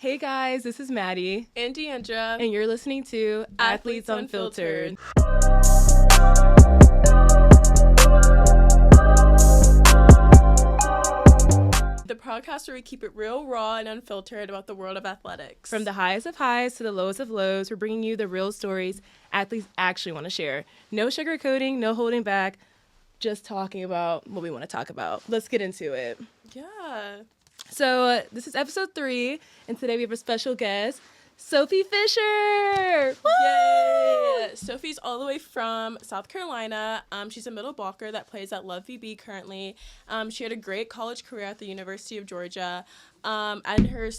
Hey guys, this is Maddie. And Deandra. And you're listening to Athletes Unfiltered. The podcast where we keep it real, raw, and unfiltered about the world of athletics. From the highest of highs to the lowest of lows, we're bringing you the real stories athletes actually want to share. No sugarcoating, no holding back, just talking about what we want to talk about. Let's get into it. Yeah. So this is episode 3, and today we have a special guest, Sophie Fischer. Woo! Yay! Sophie's all the way from South Carolina. She's a middle blocker that plays at Love VB currently. She had a great college career at the University of Georgia. And her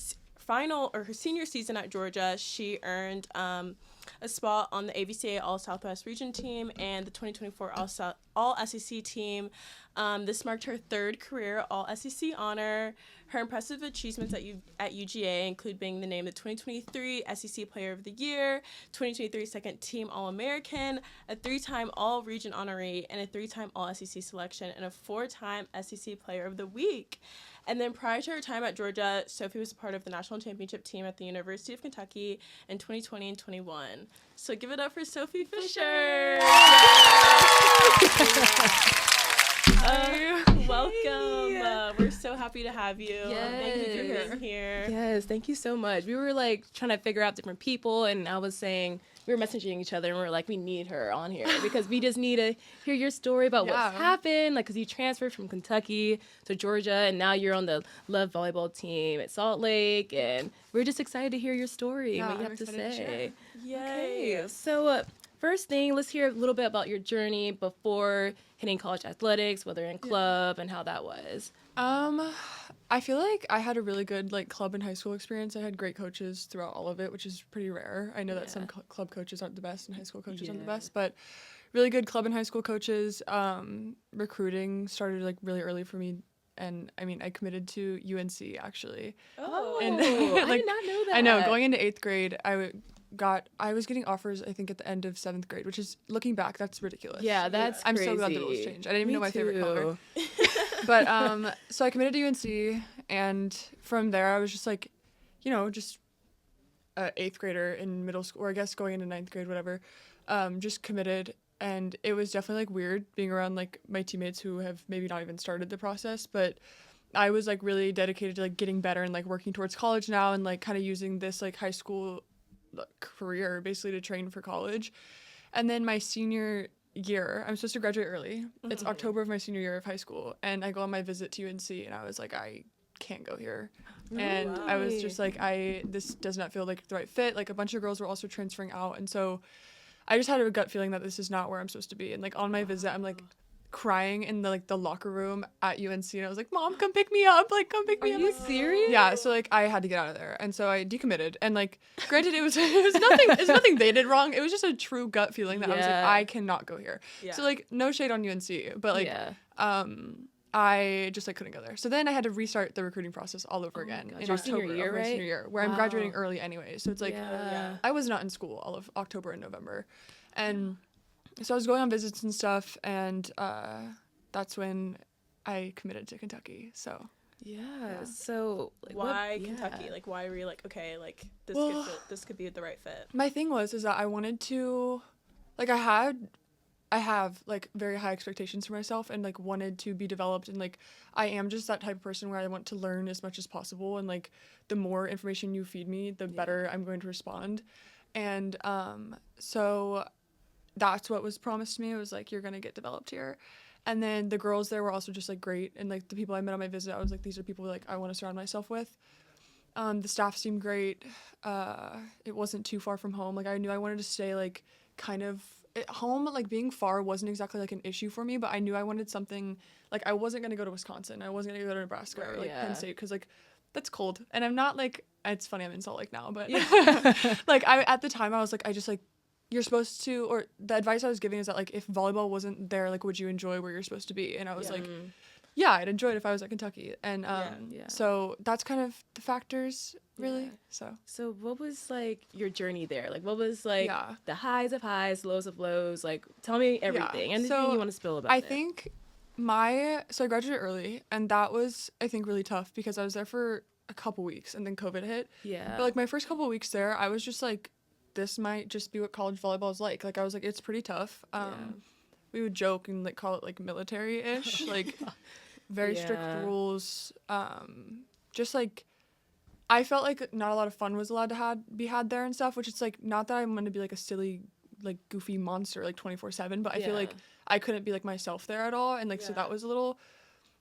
senior season at Georgia, she earned a spot on the AVCA All-Southwest Region team and the 2024 All-SEC team. This marked her third career All-SEC honor. Her impressive achievements at UGA include being named the 2023 SEC Player of the Year, 2023 Second Team All-American, a 3-time All-Region honoree, and a 3-time All-SEC selection, and a 4-time SEC Player of the Week. And then prior to her time at Georgia, Sophie was a part of the national championship team at the University of Kentucky in 2020 and 21. So give it up for Sophie Fischer. Welcome. We're so happy to have you. Yes. Thank you for being here. Yes, thank you so much. We were trying to figure out different people, and I was saying, we were messaging each other, and we were like, we need her on here because we just need to hear your story about what's happened. Because you transferred from Kentucky to Georgia, and now you're on the Love volleyball team at Salt Lake, and we're just excited to hear your story and what you have to say. Yay. Okay, so first thing, let's hear a little bit about your journey before hitting college athletics, whether in club, and how that was. I feel like I had a really good club and high school experience. I had great coaches throughout all of it, which is pretty rare. I know that some club coaches aren't the best and high school coaches aren't the best, but really good club and high school coaches. Recruiting started really early for me, and I committed to UNC actually. Oh, and, I did not know that. I know, going into 8th grade, I was getting offers, I think, at the end of 7th grade, which is, looking back, that's ridiculous. Yeah, that's I'm crazy. so glad the rules changed. I didn't even know my favorite color. too. But, so I committed to UNC, and from there I was just just an 8th grader in middle school, or I guess going into 9th grade, whatever, just committed. And it was definitely, weird being around, my teammates who have maybe not even started the process, but I was, really dedicated to, getting better and, working towards college now and, kind of using this, high school career basically to train for college. And then my senior year, I'm supposed to graduate early. Mm-hmm. It's October of my senior year of high school, and I go on my visit to UNC, and I was like, I can't go here. And I was just like, this does not feel like the right fit. A bunch of girls were also transferring out, and so I just had a gut feeling that this is not where I'm supposed to be. And on my visit, I'm crying in the locker room at UNC, and I was like, Mom, come pick me up, come pick me up. Are you serious? Yeah, so I had to get out of there, and so I decommitted. And granted, it was nothing they did wrong. It was just a true gut feeling that I was like, I cannot go here. Yeah. So no shade on UNC, but I just couldn't go there. So then I had to restart the recruiting process all over again in your October senior year, of my senior year, where I'm graduating early anyway. So it's I was not in school all of October and November, and so I was going on visits and stuff, and that's when I committed to Kentucky. So so why Kentucky? Why were you okay, this could be the right fit? My thing is that I wanted to, I have very high expectations for myself, and wanted to be developed, and I am just that type of person where I want to learn as much as possible, and the more information you feed me, the better I'm going to respond. And so that's what was promised to me. It was you're gonna get developed here. And then the girls there were also just great, and the people I met on my visit, I was these are people I want to surround myself with. The staff seemed great. It wasn't too far from home. I knew I wanted to stay kind of at home. Being far wasn't exactly an issue for me, but I knew I wanted something I wasn't gonna go to Wisconsin. I wasn't gonna go to Nebraska or Penn State, because that's cold. And I'm not it's funny, I'm in Salt Lake now, but I at the time I was I just you're supposed to, or the advice I was giving is that if volleyball wasn't there, would you enjoy where you're supposed to be? And I was I'd enjoy it if I was at Kentucky. And so that's kind of the factors, really. So what was your journey there? What was the highs of highs, lows of lows? Tell me everything. Anything you want to spill about it. I think so I graduated early, and that was, I think, really tough, because I was there for a couple weeks, and then COVID hit. Yeah. But like my first couple weeks there, I was just like, this might just be what college volleyball is like. Like I was like, it's pretty tough. We would joke and like call it like military-ish, like very strict rules. Just like I felt like not a lot of fun was allowed to be had there and stuff, which it's like not that I'm going to be like a silly like goofy monster like 24/7, but I feel like I couldn't be like myself there at all, and like so that was a little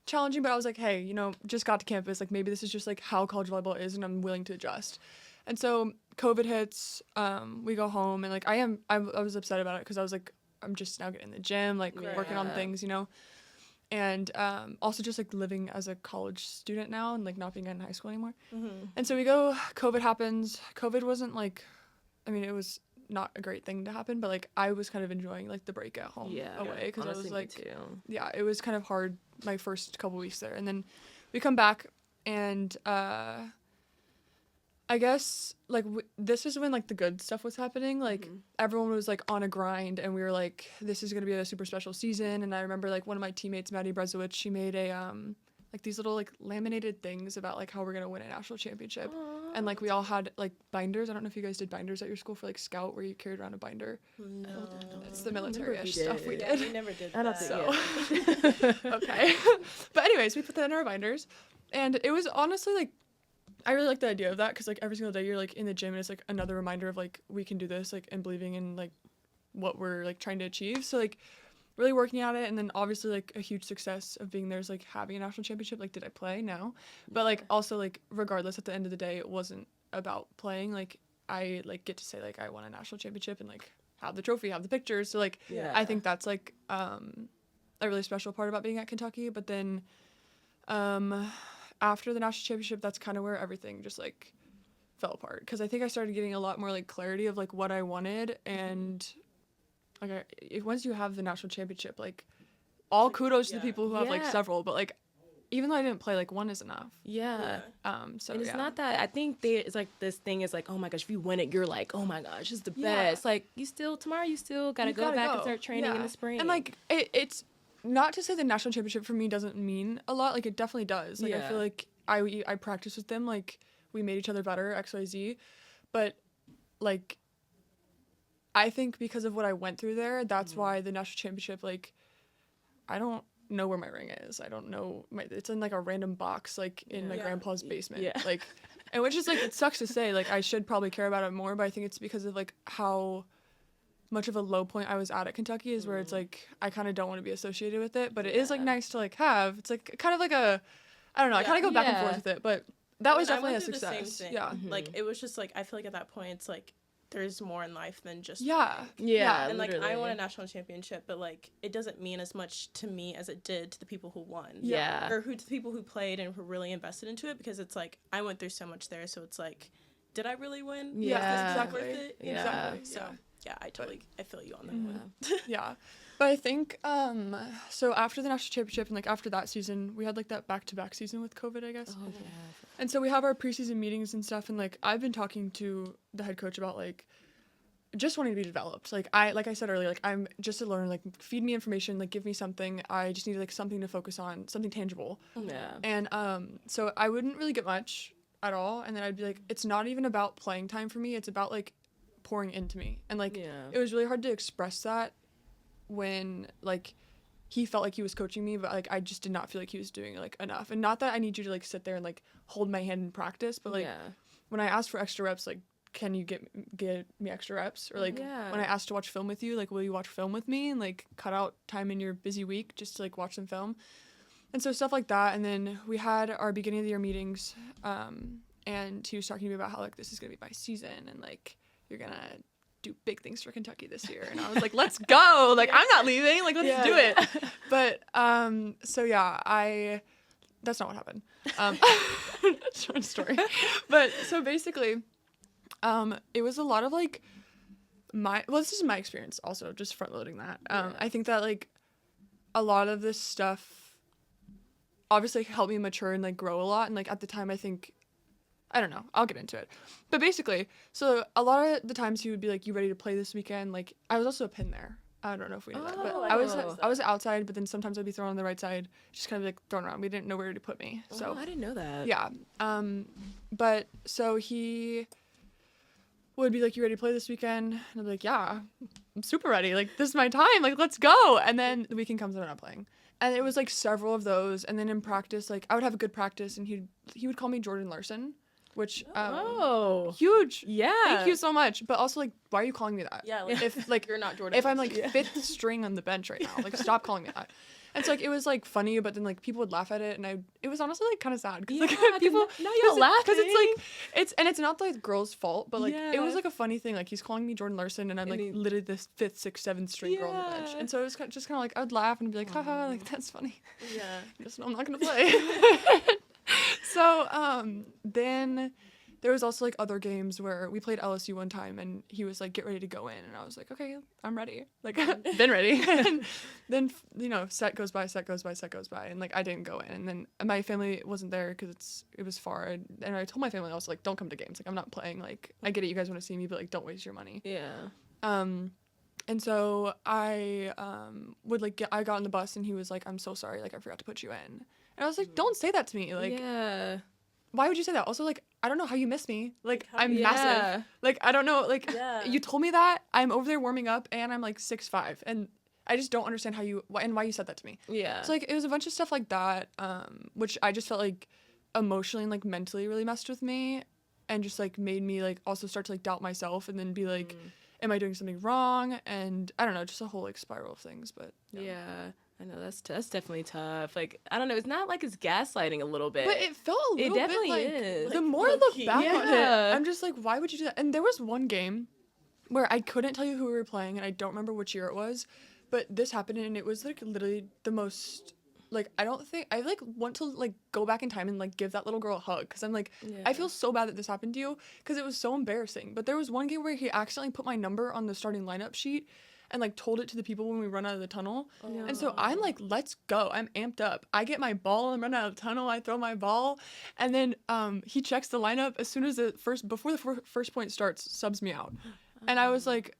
challenging, but I was like, hey, you know, just got to campus, like maybe this is just like how college volleyball is, and I'm willing to adjust. And so COVID hits, we go home, and like I was upset about it because I was like, I'm just now getting in the gym, like working on things, you know, and also just like living as a college student now and like not being in high school anymore. And so COVID happens. COVID wasn't like, I mean, it was not a great thing to happen, but like I was kind of enjoying like the break at home away, because I was like, it was kind of hard my first couple weeks there, and then we come back, and I guess like this is when like the good stuff was happening, like everyone was like on a grind, and we were like, this is gonna be a super special season. And I remember like one of my teammates, Maddie Brezowicz, she made a like these little like laminated things about like how we're gonna win a national championship. And like we all had like binders. I don't know if you guys did binders at your school for like scout, where you carried around a binder. No. It's the military-ish stuff we did. We never did I don't that. think Okay. But anyways, we put that in our binders, and it was honestly like, I really like the idea of that, because like every single day you're like in the gym, and it's like another reminder of like we can do this, like, and believing in like what we're like trying to achieve. So like really working at it, and then obviously like a huge success of being there is like having a national championship. Like, did I play? No. But like also like regardless, at the end of the day, it wasn't about playing. Like I like get to say like I won a national championship and like have the trophy, have the pictures. So like I think that's like a really special part about being at Kentucky. But then after the national championship, that's kind of where everything just like fell apart, because I think I started getting a lot more like clarity of like what I wanted. And like once you have the national championship, like all kudos to the people who have like several, but like even though I didn't play, like one is enough. So and it's not that, I think it's like this thing is like, oh my gosh, if you win it, you're like, oh my gosh, it's the best. Like you still gotta go back and start training in the spring. And like it's not to say the national championship for me doesn't mean a lot, like it definitely does. Like I feel like I practice with them, like we made each other better, XYZ, but like I think because of what I went through there, that's why the national championship, like, I don't know where my ring is. I don't know. It's in, like, a random box, like, in my grandpa's basement. Like, and which is, like, it sucks to say. Like, I should probably care about it more, but I think it's because of, like, how much of a low point I was at Kentucky is where it's, like, I kind of don't want to be associated with it. But it is, like, nice to, like, have. It's, like, kind of like a, I don't know. I kind of go back and forth with it. But that was definitely a success. The same thing. Like, it was just, like, I feel like at that point, it's, like, there's more in life than just and like I won a national championship, but like it doesn't mean as much to me as it did to the people who won, or to the people who played and who really invested into it, because it's like I went through so much there, so it's like, did I really win? Exactly. Worth it? Exactly. So I feel you on that one. But I think so after the national championship and like after that season, we had like that back-to-back season with COVID, I guess. And so we have our preseason meetings and stuff, and like I've been talking to the head coach about like just wanting to be developed. Like I said earlier, like I'm just to learn, like feed me information, like give me something. I just need like something to focus on, something tangible. And so I wouldn't really get much at all, and then I'd be like, it's not even about playing time for me, it's about like pouring into me. And like it was really hard to express that when like he felt like he was coaching me, but like I just did not feel like he was doing like enough. And not that I need you to like sit there and like hold my hand in practice, but like when I asked for extra reps, like can you get me extra reps? Or like when I asked to watch film with you, like will you watch film with me and like cut out time in your busy week just to like watch some film? And so stuff like that. And then we had our beginning of the year meetings, and he was talking to me about how like this is gonna be my season, and like you're gonna do big things for Kentucky this year. And I was like, let's go. Like, I'm not leaving. Like, let's do it. But, so yeah, that's not what happened. Short story. But so basically, it was a lot of like this is my experience also, just front loading that. I think that like a lot of this stuff obviously helped me mature and like grow a lot. And like at the time, I don't know, I'll get into it. But basically, so a lot of the times he would be like, you ready to play this weekend? Like, I was also a pin there. I don't know if we knew that, but Oh, I was outside, but then sometimes I'd be thrown on the right side, just kind of like thrown around. We didn't know where to put me. So I didn't know that. yeah. But so he would be like, "You ready to play this weekend?" And I'd be like, "Yeah, I'm super ready. Like, this is my time. Like, let's go." And then the weekend comes and I'm not playing. And it was like several of those. And then in practice, like I would have a good practice, and he would call me Jordan Larson, which huge. Yeah. Thank you so much. But also, like, why are you calling me that? Yeah, like, If like you're not Jordan. if I'm like fifth string on the bench right now, like stop calling me that. And so like it was like funny, but then like people would laugh at it, and it was honestly like kind of sad because like people now you're laughing because it's not the girl's fault, but like it was like a funny thing. Like he's calling me Jordan Larson, and I'm like literally this fifth, sixth, seventh string girl on the bench, and so it was just kind of like I would laugh and be like, haha, like that's funny. Yeah. Just know I'm not gonna play. So then there was also like other games where we played LSU one time, and he was like, "Get ready to go in," and I was like, "Okay, I'm ready." Like been ready. And then set goes by, and like I didn't go in, and then my family wasn't there because it was far, and I told my family, I was like, "Don't come to games. Like I'm not playing. Like I get it, you guys want to see me, but like don't waste your money." Yeah. And so I I got on the bus, and he was like, "I'm so sorry. Like I forgot to put you in," and I was like, "Don't say that to me. Like why would you say that? Also, like, I don't know how you miss me. Like, I'm massive. Like, I don't know. Like, you told me that. I'm over there warming up, and I'm, like, 6'5". And I just don't understand why you said that to me. Yeah. So, like, it was a bunch of stuff like that, which I just felt, like, emotionally and, like, mentally really messed with me. And just, like, made me, like, also start to, like, doubt myself. And then be, like, am I doing something wrong? And, I don't know, just a whole, like, spiral of things. But, yeah. I know that's definitely tough. Like I don't know, it's not like it's gaslighting a little bit. But it felt a little bit like is. The more I look back on it, I'm just like, why would you do that? And there was one game where I couldn't tell you who we were playing, and I don't remember which year it was, but this happened, and it was like literally the most like I don't think I like want to like go back in time and like give that little girl a hug because I'm like I feel so bad that this happened to you because it was so embarrassing. But there was one game where he accidentally put my number on the starting lineup sheet and like told it to the people when we run out of the tunnel. And so I'm like, let's go. I'm amped up. I get my ball and run out of the tunnel. I throw my ball. And then he checks the lineup as soon as before the first point starts, subs me out. And I was like,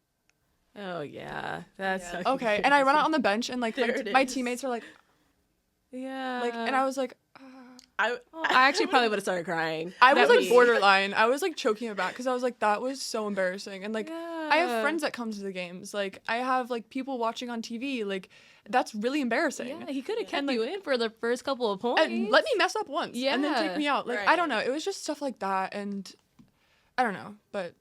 oh yeah, that's okay. And I run out on the bench, and like my teammates are like, and I was like, I actually probably would have started crying. I was like borderline. I was like choking it back because I was like, that was so embarrassing. And like, I have friends that come to the games. Like, I have like people watching on TV. Like, that's really embarrassing. Yeah, he could have kept you in for the first couple of points. And let me mess up once. Yeah. And then take me out. Like, I don't know. It was just stuff like that. And I don't know. But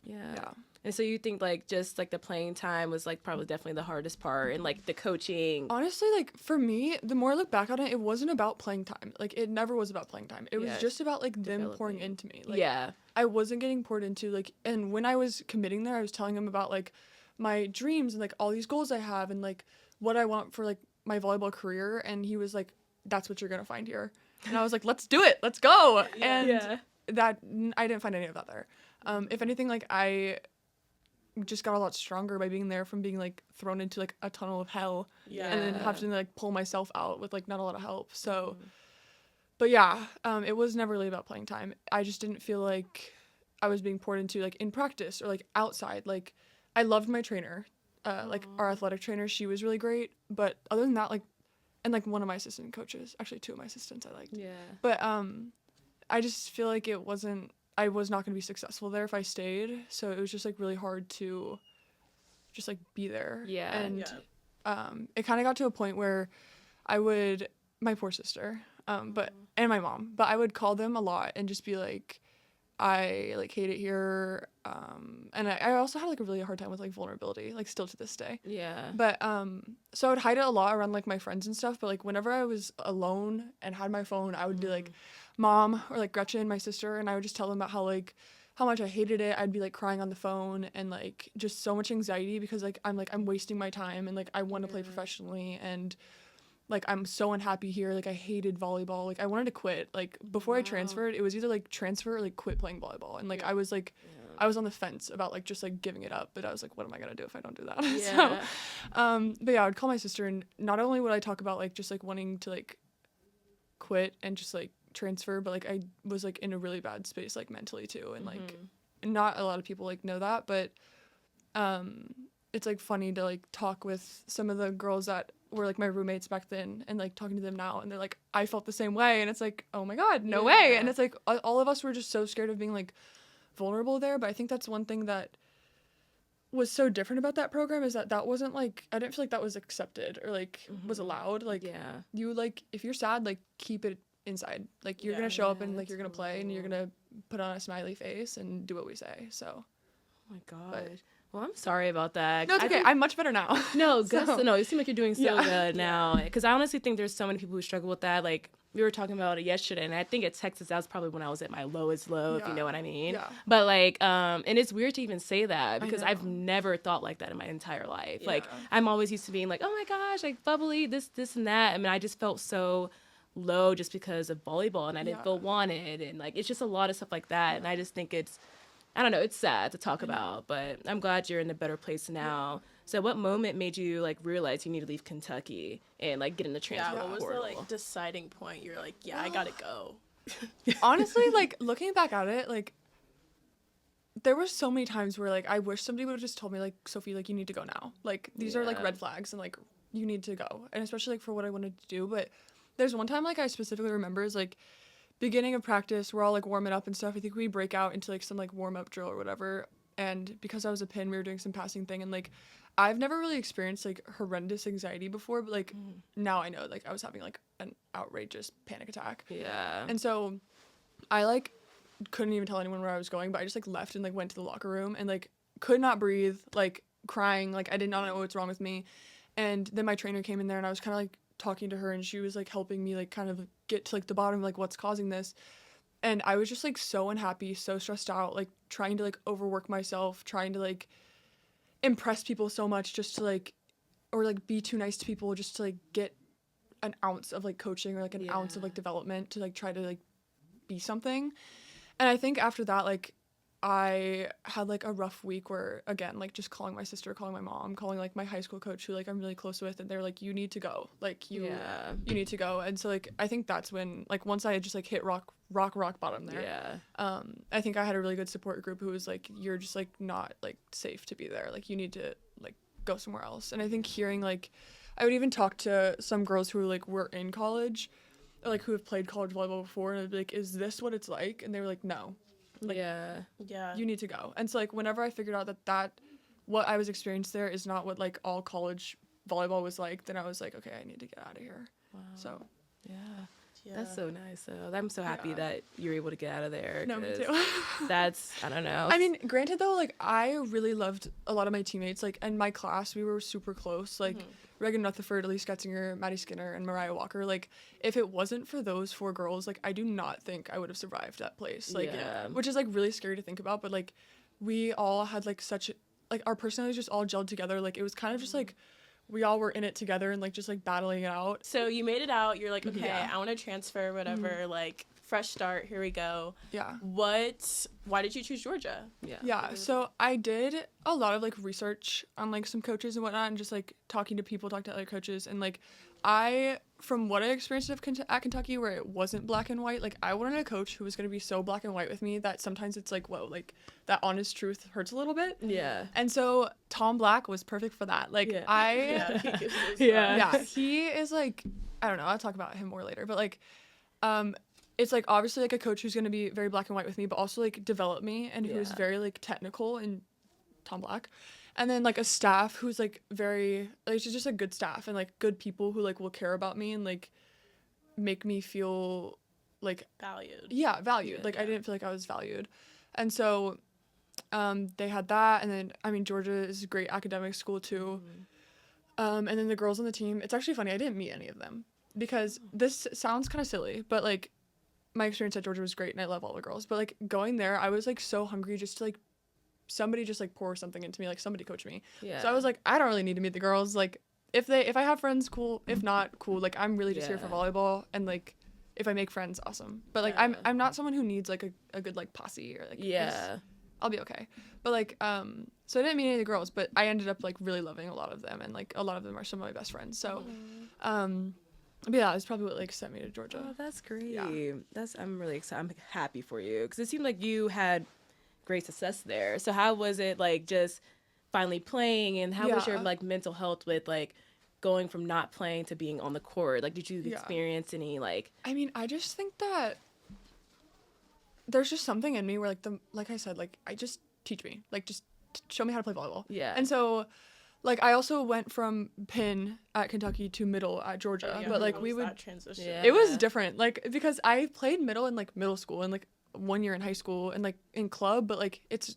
yeah. And so you think like just like the playing time was like probably definitely the hardest part, and like the coaching. Honestly, like for me, the more I look back on it, it wasn't about playing time. Like it never was about playing time. It was just about like them pouring into me. Like, I wasn't getting poured into. Like, and when I was committing there, I was telling him about like my dreams and like all these goals I have and like what I want for like my volleyball career. And he was like, "That's what you're gonna find here." And I was like, "Let's do it. Let's go." And that I didn't find any of that there. If anything, like I just got a lot stronger by being there from being like thrown into like a tunnel of hell and then having to like pull myself out with like not a lot of help. So but it was never really about playing time. I just didn't feel like I was being poured into like in practice or like outside. Like I loved my trainer, like our athletic trainer. She was really great, but other than that, like, and like one of my assistant coaches, actually two of my assistants I liked, but I just feel like I was not going to be successful there if I stayed. So it was just like really hard to just like be there. Yeah. And it kind of got to a point where my poor sister, and my mom, but I would call them a lot and just be like, I like hate it here. And I also had like a really hard time with like vulnerability, like still to this day. Yeah. But so I would hide it a lot around like my friends and stuff. But like whenever I was alone and had my phone, I would be like, Mom or like Gretchen, my sister, and I would just tell them about how much I hated it. I'd be like crying on the phone and like just so much anxiety because like I'm wasting my time and like I want to play professionally and like I'm so unhappy here. Like I hated volleyball. Like I wanted to quit. Like before I transferred, it was either like transfer or like quit playing volleyball. And like I was like I was on the fence about like just like giving it up, but I was like, what am I gonna do if I don't do that? So but yeah, I would call my sister, and not only would I talk about like just like wanting to like quit and just like transfer, but like I was like in a really bad space like mentally too, and like not a lot of people like know that, but it's like funny to like talk with some of the girls that were like my roommates back then and like talking to them now, and they're like, I felt the same way, and it's like, oh my god, no way. And it's like all of us were just so scared of being like vulnerable there. But I think that's one thing that was so different about that program, is that wasn't like, I didn't feel like that was accepted or like was allowed. Like you like, if you're sad, like keep it inside. Like you're gonna show up and like you're gonna play and you're gonna put on a smiley face and do what we say. So oh my god. Well, I'm sorry about that. No, it's okay. I'm much better now. No, no, you seem like you're doing so good now. Because I honestly think there's so many people who struggle with that. Like, we were talking about it yesterday, and I think at Texas, that was probably when I was at my lowest low, if you know what I mean. Yeah. But, like, and it's weird to even say that, because I've never thought like that in my entire life. Yeah. Like, I'm always used to being like, oh my gosh, like, bubbly, this, and that. I mean, I just felt so low just because of volleyball, and I didn't feel wanted. And, like, it's just a lot of stuff like that. And I just think it's, I don't know, it's sad to talk about, but I'm glad you're in a better place now. So what moment made you like realize you need to leave Kentucky and like get in the transfer portal? What was the like deciding point? You're like, I gotta go. Honestly, like looking back at it, like there were so many times where like I wish somebody would have just told me like, Sophie, like you need to go now. Like these are like red flags and like you need to go. And especially like for what I wanted to do. But there's one time like I specifically remember is like beginning of practice, we're all like warming up and stuff. I think we break out into like some like warm up drill or whatever. And because I was a pin, we were doing some passing thing, and like I've never really experienced like horrendous anxiety before, but like now I know like I was having like an outrageous panic attack. Yeah. And so I like couldn't even tell anyone where I was going, but I just like left and like went to the locker room and like could not breathe, like crying, like I did not know what's wrong with me. And then my trainer came in there and I was kind of like talking to her, and she was like helping me like kind of get to like the bottom of like what's causing this. And I was just like so unhappy, so stressed out, like trying to like overwork myself, trying to like impress people so much just to like, or like be too nice to people just to like get an ounce of like coaching or like an ounce of like development to like try to like be something. And I think after that, like I had like a rough week where again, like just calling my sister, calling my mom, calling like my high school coach who like I'm really close with, and they're like, you need to go, like you need to go. And so like I think that's when like once I had just like hit rock bottom there, I think I had a really good support group who was like, you're just like not like safe to be there, like you need to like go somewhere else. And I think hearing like I would even talk to some girls who like were in college or like who have played college volleyball before, and I'd be like, is this what it's like? And they were like, no. Like, you need to go. And so like whenever I figured out that what I was experiencing there is not what like all college volleyball was like, then I was like, okay, I need to get out of here. Wow. So that's so nice. So I'm so happy that you're able to get out of there. No, me too. That's, I don't know. I mean, granted though, like I really loved a lot of my teammates. Like in my class, we were super close. Like Reagan Rutherford, Elise Getzinger, Maddie Skinner, and Mariah Walker. Like if it wasn't for those 4 girls, like I do not think I would have survived that place. Like, which is like really scary to think about. But like we all had like such like our personalities just all gelled together. Like it was kind of just like we all were in it together and like just like battling it out. So you made it out. You're like, okay, I want to transfer, whatever. Like fresh start. Here we go. Yeah. Why did you choose Georgia? Yeah. So I did a lot of like research on like some coaches and whatnot, and just like talking to people, talking to other coaches, and like from what I experienced at Kentucky, where it wasn't black and white, like I wanted a coach who was going to be so black and white with me that sometimes it's like, whoa, like that honest truth hurts a little bit. Yeah. And so Tom Black was perfect for that. Like he is like, I don't know, I'll talk about him more later, but like it's like obviously like a coach who's going to be very black and white with me, but also like develop me, and who's very like technical, and Tom Black. And then like a staff who's like very like it's just a good staff and like good people who like will care about me and like make me feel like valued. Like I didn't feel like I was valued. And so they had that, and then I mean Georgia is a great academic school too. And then the girls on the team, it's actually funny, I didn't meet any of them because this sounds kind of silly, but like my experience at Georgia was great and I love all the girls, but like going there I was like so hungry just to like somebody just like pour something into me, like somebody coach me. So I was like, I don't really need to meet the girls, like if I have friends, cool, if not, cool, like I'm really just here for volleyball, and like if I make friends, awesome, but like I'm not someone who needs like a good like posse or like I'll be okay. But like so I didn't meet any of the girls, but I ended up like really loving a lot of them, and like a lot of them are some of my best friends. So but yeah, it's probably what like sent me to Georgia. Oh, that's great. I'm really excited. I'm happy for you because it seemed like you had great success there. So how was it like just finally playing, and how was your Yeah. like mental health with like going from not playing to being on the court? Like, did you Yeah. experience any like? I mean, I just think that there's just something in me where like I said, like I just teach me, like just show me how to play volleyball. Yeah. And so like I also went from pin at Kentucky to middle at Georgia, Yeah, but like how we was would that transition? Yeah. it was different, like because I played middle in like middle school and like 1 year in high school and like in club, but like it's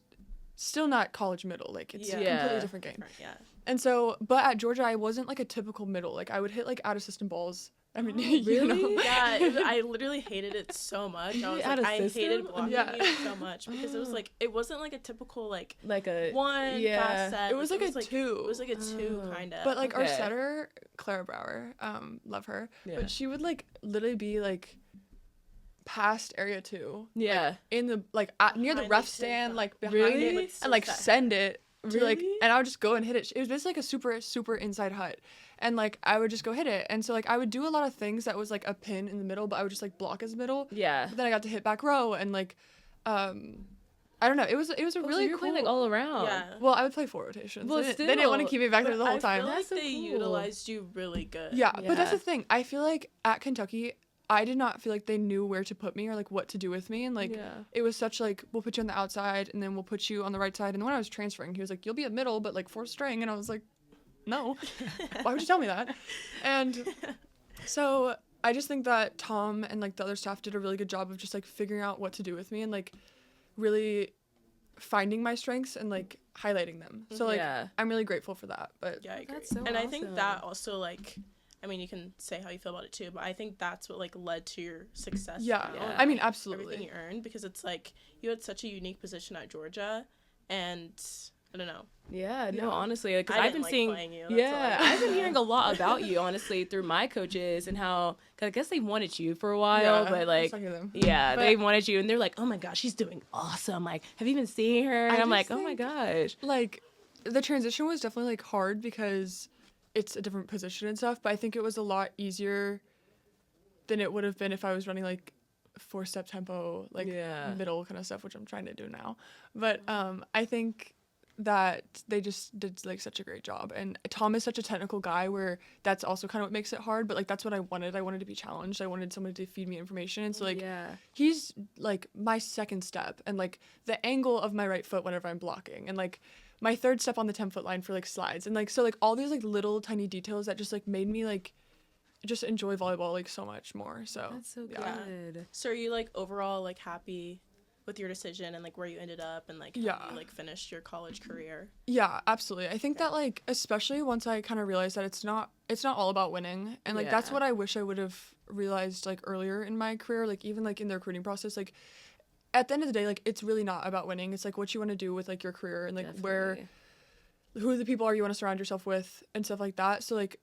still not college middle, like it's a Yeah. completely different game. Yeah. And so, but at Georgia I wasn't like a typical middle, like I would hit like out of system balls. I mean, you know. really? Yeah, I literally hated it so much. I was Out like, of I hated system? blocking Yeah. you so much because it was like it wasn't like a typical like A one fast set. It was like a 2. It was like a 2 Oh. kind of. But like our Okay. setter, Clara Brower, love her. Yeah. But she would like literally be like past area 2. Yeah. Like, in the like near the Behind ref the stand, tip. like behind Really? it, and like send it. Like, Really? and I would just go and hit it. It was basically like a super inside hut, and like I would just go hit it. And so like I would do a lot of things that was like a pin in the middle, but I would just like block as middle. Yeah. But then I got to hit back row and like, I don't know. It was a Oh, so really you were cool. playing like all around. Yeah. Well, I would play 4 rotations. Well, They didn't want to still. keep me back there But the whole I time. feel like That's so they cool. utilized you really good. Yeah, but that's Yeah. the thing. I feel like at Kentucky, I did not feel like they knew where to put me or like what to do with me, and like Yeah. it was such like we'll put you on the outside and then we'll put you on the right side. And then when I was transferring, he was like, "You'll be a middle, but like 4th string," and I was like, "No, why would you tell me that?" And so I just think that Tom and like the other staff did a really good job of just like figuring out what to do with me and like really finding my strengths and like highlighting them. So like Yeah. I'm really grateful for that. But Yeah, I agree. That's so and I think awesome. that also like I mean you can say how you feel about it too, but I think that's what like led to your success. yeah, now, Yeah. I mean everything absolutely. you earned because it's like you had such a unique position at Georgia and I don't know. Yeah, no, Yeah. honestly, because I I've didn't been like seeing, playing you, that's yeah, why. I've been hearing a lot about you, honestly, through my coaches and how, cause I guess they wanted you for a while, Yeah, but I was like, talking to them. yeah, But- they wanted you, and they're like, oh my gosh, she's doing awesome. Like, have you been seeing her? And I I'm like, just oh my think- gosh. Like the transition was definitely like hard because it's a different position and stuff, but I think it was a lot easier than it would have been if I was running like 4-step tempo, like Yeah. middle kind of stuff, which I'm trying to do now. But I think that they just did like such a great job, and Tom is such a technical guy where that's also kind of what makes it hard, but like that's what I wanted to be challenged. I wanted somebody to feed me information, and so like Yeah. he's like my second step and like the angle of my right foot whenever I'm blocking, and like my third step on the 10-foot line for like slides, and like so like all these like little tiny details that just like made me like just enjoy volleyball like so much more. So That's so yeah. good. So are you like overall like happy with your decision and like where you ended up and like how Yeah. you like finished your college career? Yeah, absolutely. I think that like especially once I kind of realized that it's not all about winning, and like that's Yeah. what I wish I would have realized like earlier in my career, like even like in the recruiting process, like at the end of the day, like it's really not about winning. It's like what you want to do with like your career and like Definitely. who the people are you want to surround yourself with and stuff like that. So like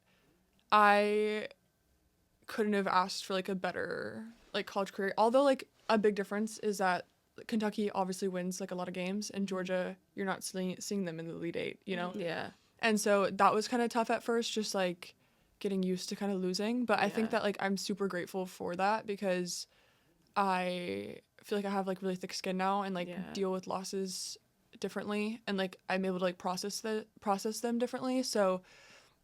I couldn't have asked for like a better like college career. Although like a big difference is that Kentucky obviously wins like a lot of games, and Georgia you're not seeing them in the Elite Eight, you know. Yeah. And so that was kind of tough at first, just like getting used to kind of losing. But I think Yeah. that like I'm super grateful for that because I feel like I have like really thick skin now and like Yeah. deal with losses differently, and like I'm able to like process them differently. So,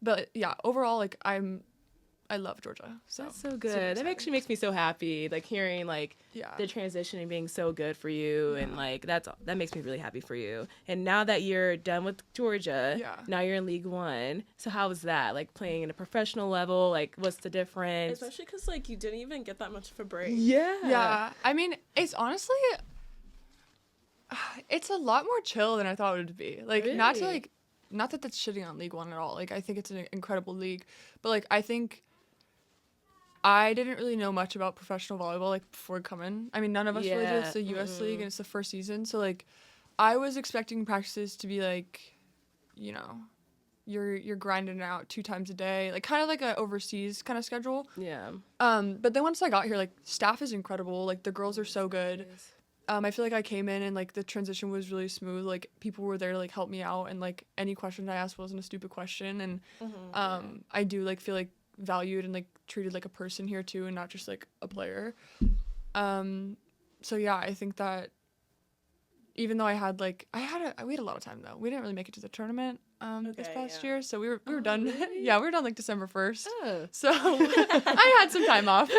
but yeah, overall like I love Georgia. So That's so super good. That excited. actually makes me so happy, like hearing like Yeah. the transitioning being so good for you, and Yeah. like that makes me really happy for you. And now that you're done with Georgia, Yeah. now you're in League One. So how was that? Like playing in a professional level? Like what's the difference? Especially because like you didn't even get that much of a break. Yeah. Yeah, I mean, it's honestly, it's a lot more chill than I thought it would be. Like, not to Really? like, not that that's shitting on League One at all. Like, I think it's an incredible league, but like, I think I didn't really know much about professional volleyball like before coming. I mean, none of us really did. Yeah, It's the U.S. league and it's the first season, so like, I was expecting practices to be like, you know, you're grinding it out 2 times a day, like kind of like a overseas kind of schedule. Yeah. But then once I got here, like staff is incredible. Like the girls are so good. I feel like I came in and like the transition was really smooth. Like people were there to like help me out, and like any question I asked wasn't a stupid question. And I do like feel like valued and like treated like a person here too, and not just like a player. So yeah, I think that even though we had a lot of time though. We didn't really make it to the tournament this past year, so we were done. Really? Yeah, we were done like December 1st. Oh. So I had some time off.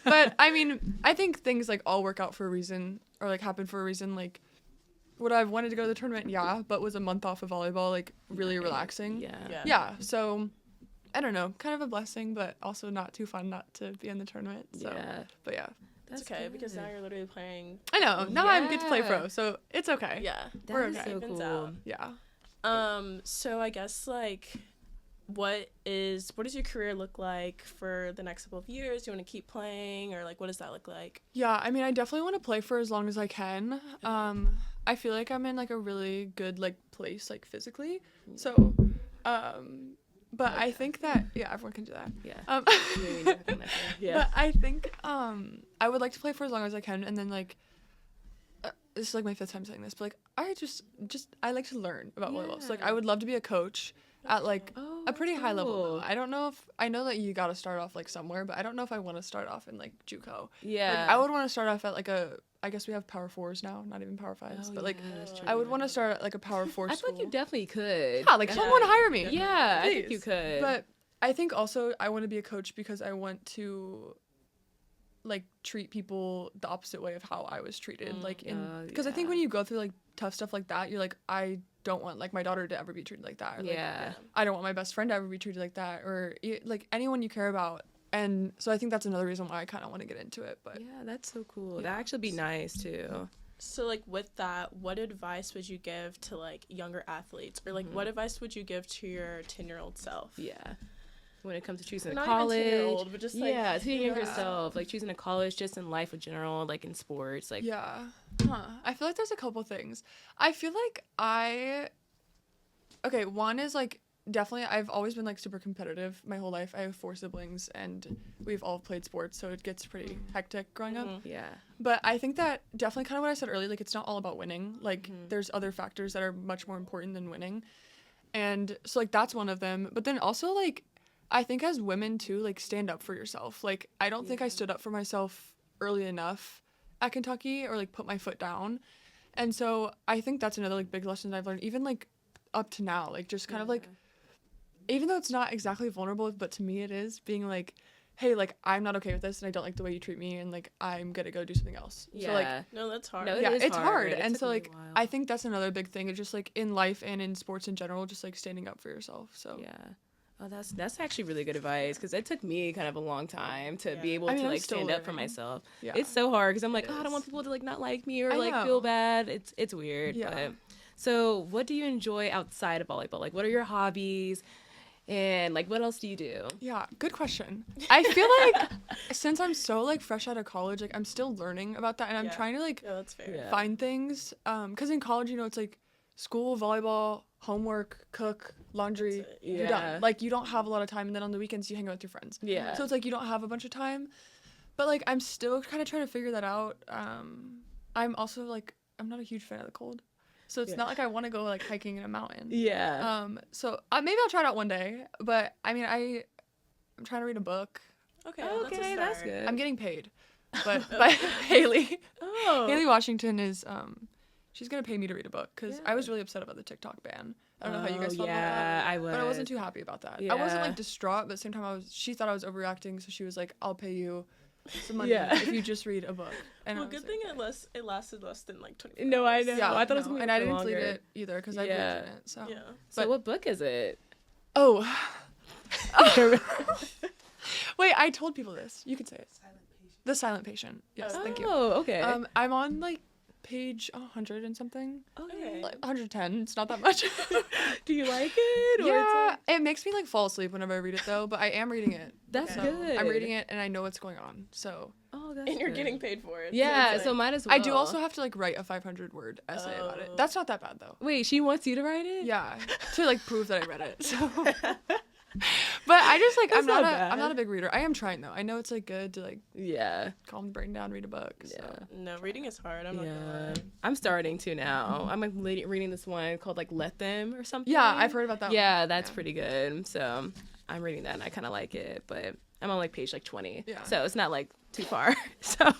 But I mean, I think things like all work out for a reason, or like happen for a reason. Like, would I have wanted to go to the tournament? Yeah, but was a month off of volleyball like really relaxing? Yeah. So I don't know, kind of a blessing, but also not too fun not to be in the tournament. So, but yeah. That's okay, because now you're literally playing. I know. Now I'm good to play pro, so it's okay. Yeah. We're okay. So cool. Yeah. So I guess like what does your career look like for the next couple of years? Do you want to keep playing, or like what does that look like? Yeah, I mean, I definitely want to play for as long as I can. I feel like I'm in like a really good like place like physically. So but I think that everyone can do that. Yeah. But I think I would like to play for as long as I can, and then like this is like my 5th time saying this, but like I just I like to learn about volleyball. So like I would love to be a coach at like a pretty high level. Though. I know that you got to start off like somewhere, but I don't know if I want to start off in like JUCO. Yeah. Like, I would want to start off at like I guess we have power 4s now, not even power 5s, but like I would want to start at like a power 4 I school. feel like you definitely could. Yeah, like someone hire me. Yeah, Please. I think you could. But I think also I want to be a coach because I want to like treat people the opposite way of how I was treated. Because I think when you go through like tough stuff like that, you're like, I don't want like my daughter to ever be treated like that. Or, like, I don't want my best friend to ever be treated like that, or like anyone you care about. And so I think that's another reason why I kind of want to get into it. But yeah, that's so cool. That'd actually be nice too. So like with that, what advice would you give to like younger athletes, or like what advice would you give to your 10-year-old self? Yeah. When it comes to choosing Not a college, even 10-year-old, but just like to your younger self, like choosing a college, just in life in general, like in sports, like I feel like there's a couple things. I feel like one is like definitely I've always been like super competitive my whole life. I have 4 siblings and we've all played sports, so it gets pretty hectic growing up. Yeah. But I think that definitely kind of what I said earlier, like it's not all about winning. Like there's other factors that are much more important than winning. And so like that's one of them. But then also like I think as women too, like stand up for yourself. Like I don't think I stood up for myself early enough at Kentucky, or like put my foot down. And so I think that's another like big lesson that I've learned, even like up to now, like just kind of like, even though it's not exactly vulnerable, but to me it is, being like, hey, like I'm not okay with this and I don't like the way you treat me, and like I'm gonna go do something else. Yeah. So like no, that's hard. No, it's hard. It And took so me a like while. I think that's another big thing, is just like in life and in sports in general, just like standing up for yourself. So yeah. Oh, that's actually really good advice, because it took me kind of a long time to be able I mean, to I'm like still stand up for learning. myself. Yeah. It's so hard, because I'm like, I don't want people to like not like me or like feel bad. It's weird. Yeah. But, so what do you enjoy outside of volleyball? Like, what are your hobbies? And like, what else do you do? Yeah, good question. I feel like since I'm so like fresh out of college, like I'm still learning about that, and I'm trying to like that's fair. find things. Because in college, you know, it's like school, volleyball, homework, cook, laundry. You're done. Like you don't have a lot of time, and then on the weekends you hang out with your friends. Yeah. So it's like you don't have a bunch of time, but like I'm still kind of trying to figure that out. I'm also like I'm not a huge fan of the cold. So it's not like I want to go like hiking in a mountain. Yeah. So maybe I'll try it out one day. But I mean, I'm trying to read a book. Okay, that's good. I'm getting paid, but by Haley. Oh. Haley Washington is she's gonna pay me to read a book, because I was really upset about the TikTok ban. I don't know how you guys felt about that. I was. But I wasn't too happy about that. Yeah. I wasn't like distraught, but at the same time she thought I was overreacting, so she was like, I'll pay you some money if you just read a book. And well, good thing okay. it lasted less than like 20 No, I know. Yeah, I thought it was gonna be and I didn't longer. delete it either, because I believed in it. So yeah. So what book is it? Oh. Wait, I told people this. You could say it. The Silent Patient. Yes, thank you. Oh, okay. I'm on like page 100 and something. Okay. Like 110. It's not that much. Do you like it? Or Yeah, it makes me like fall asleep whenever I read it though, but I am reading it. That's So good. I'm reading it and I know what's going on. So Oh, that's And you're good. getting paid for it. Yeah, it's so like- might as well. I do also have to like write a 500-word essay about it. That's not that bad though. Wait, she wants you to write it? Yeah, to like prove that I read it. So but I just like I'm That's not not I'm not bad. a big reader. I am trying though. I know it's like good to like Yeah. calm the brain down, read a book. So. Yeah. No, reading is hard. I'm not gonna Yeah. lie. I'm starting to now. I'm like reading this one called like Let Them or something. Yeah, I've heard about that. Yeah, that's Yeah. pretty good. So I'm reading that and I kind of like it, but I'm on like page like 20. Yeah. So it's not like too far. So,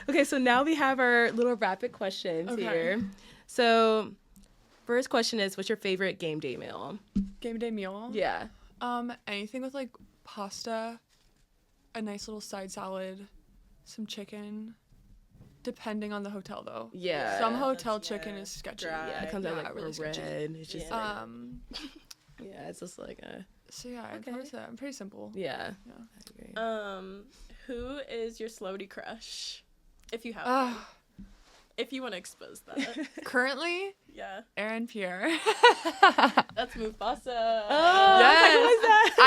okay, so now we have our little rapid questions here. So, first question is, what's your favorite game day meal? Game day meal? Yeah. Anything with like pasta, a nice little side salad, some chicken. Depending on the hotel, though. Yeah. Some hotel chicken is sketchy. Yeah, it comes out like really red. sketchy. It's just Yeah. yeah, it's just like a. So yeah, Okay. I'm pretty simple. Yeah. Yeah. I agree. Who is your celebrity crush? If you have one. If you want to expose that. Currently, Yeah. Aaron Pierre. That's Mufasa. Yes.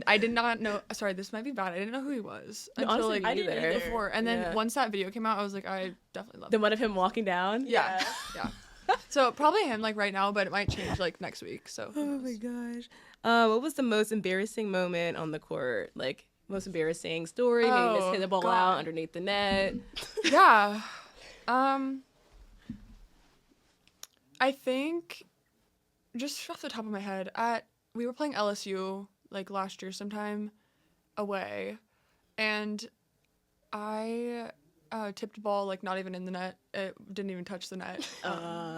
I did not know. Sorry, this might be bad. I didn't know who he was until honestly, like I didn't either. before. And then Yeah. once that video came out, I was like, I definitely love The him. one of him walking down. Yeah. Yeah. So probably him like right now, but it might change like next week. So. Oh my gosh. What was the most embarrassing moment on the court? Like most embarrassing story? Maybe Oh, miss hit the ball God. out underneath the net. Yeah. I think just off the top of my head, we were playing LSU like last year sometime away, and I tipped a ball like not even in the net. It didn't even touch the net.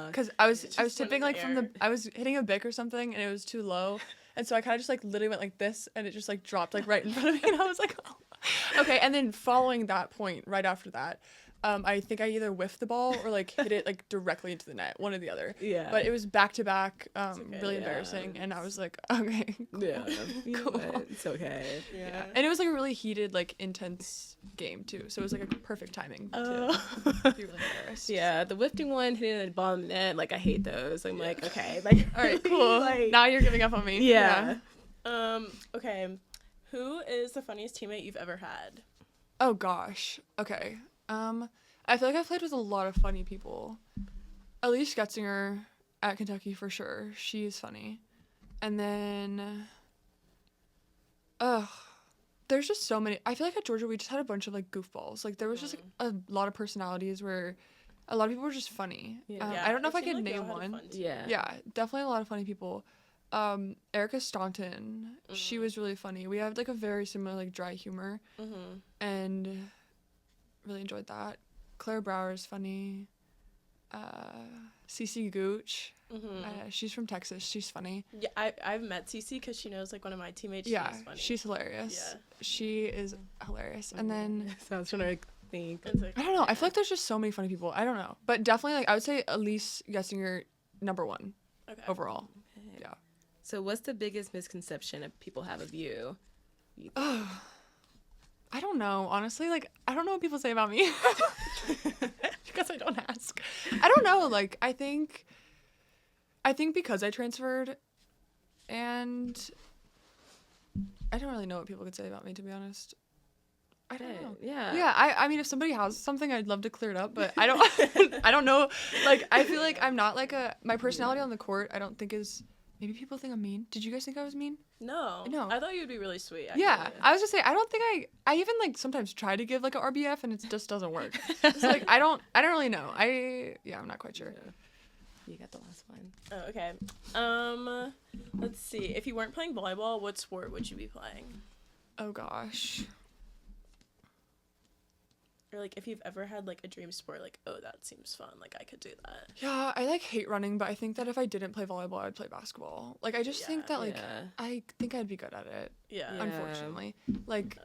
Because I was just went tipping in the like from air. I was hitting a bic or something, and it was too low, and so I kind of just like literally went like this, and it just like dropped like right in front of me, and I was like, oh. Okay. And then following that point, right after that, I think I either whiffed the ball or like hit it like directly into the net, one or the other. Yeah. But it was back to back, okay. really Yeah. embarrassing, and I was like, okay, cool. Yeah. You know Cool. what? It's okay. Yeah. And it was like a really heated, like intense game too, so it was like a perfect timing to be really embarrassed. Yeah, the lifting one, hitting the ball in the net, like I hate those. I'm like, okay, like All right, cool. like, Now you're giving up on me. yeah. Okay. Who is the funniest teammate you've ever had? Oh gosh. Okay. I feel like I've played with a lot of funny people. Elise Getzinger at Kentucky for sure. She is funny. And then there's just so many. I feel like at Georgia we just had a bunch of like goofballs. Like there was just like, a lot of personalities where a lot of people were just funny. Yeah. Yeah, I don't know if it I could seemed like y'all name had a one. fun team. Yeah. Yeah, definitely a lot of funny people. Erica Staunton, she was really funny. We have like a very similar like dry humor, and really enjoyed that. Claire Brower is funny. Cece Gooch, she's from Texas. She's funny. Yeah, I've met Cece because she knows like one of my teammates. Yeah, She's funny. she's hilarious. Yeah. She is hilarious. And then So I was trying to think. It's like, I don't know. I feel like there's just so many funny people. I don't know, but definitely like I would say Elise Gessinger #1 okay. overall. Okay. Yeah. So what's the biggest misconception that people have of you? I don't know, honestly. Like, I don't know what people say about me. Because I don't ask. I don't know. Like, I think because I transferred, and I don't really know what people could say about me, to be honest. I don't know. Yeah. Yeah, I mean, if somebody has something, I'd love to clear it up, but I don't, I don't know. Like, I feel like I'm not like my personality on the court, I don't think is, maybe people think I'm mean. Did you guys think I was mean? No. No. I thought you would be really sweet. Yeah, actually. I was just saying, I don't think I even like sometimes try to give like a RBF and it just doesn't work. So like I don't really know. I'm not quite sure. You got the last one. Oh, okay. Let's see. If you weren't playing volleyball, what sport would you be playing? Oh gosh. Or like if you've ever had like a dream sport, like, oh, that seems fun, like I could do that. Yeah, I like hate running, but I think that if I didn't play volleyball, I'd play basketball. Like I just think that like Yeah. I think I'd be good at it. Yeah. Yeah. Unfortunately, like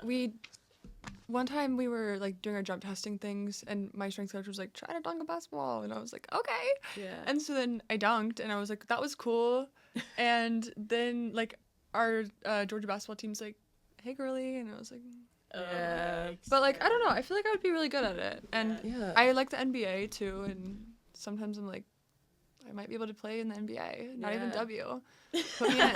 one time we were like doing our jump testing things, and my strength coach was like, "Try to dunk a basketball," and I was like, "Okay." Yeah. And so then I dunked, and I was like, "That was cool." And then like our Georgia basketball team's like, "Hey, girly," and I was like, Oh, Yeah. yikes. but like I don't know. I feel like I would be really good at it, and Yeah. I like the NBA too. And sometimes I'm like, I might be able to play in the NBA, not even Yeah. W. Put me in.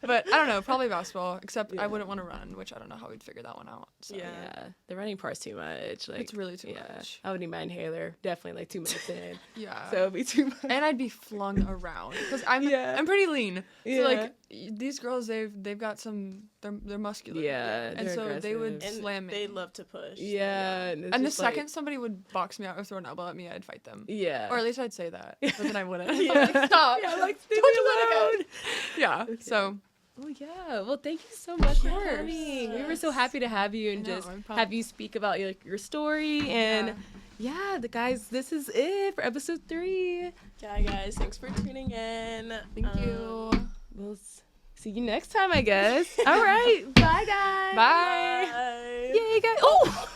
But I don't know, probably basketball. Except Yeah. I wouldn't want to run, which I don't know how we'd figure that one out. So. Yeah. Yeah. The running part's too much. Like It's really too yeah. much. I would need my inhaler definitely like 2 minutes in. Yeah. So it'd be too much. And I'd be flung around because I'm Yeah. I'm pretty lean. Yeah. So like these girls, they've got some they're muscular. Yeah, And they're so they would aggressive. And slam me. they love to push. Yeah. And, it's And the just, like- second somebody would box me out or throw an elbow at me, I'd fight them. Yeah. Or at least I'd say that. But then I wouldn't. Yeah. Like, stop. Yeah, like, leave Don't me you let it alone. go. Yeah. So Oh yeah. Well, thank you so much for coming. We were so happy to have you and just have you speak about your story. And yeah, the guys, this is it for episode 3. Yeah, guys, thanks for tuning in. Thank you. We'll see you next time, I guess. All right. Bye, guys. Bye. Bye. Yay, guys. Oh.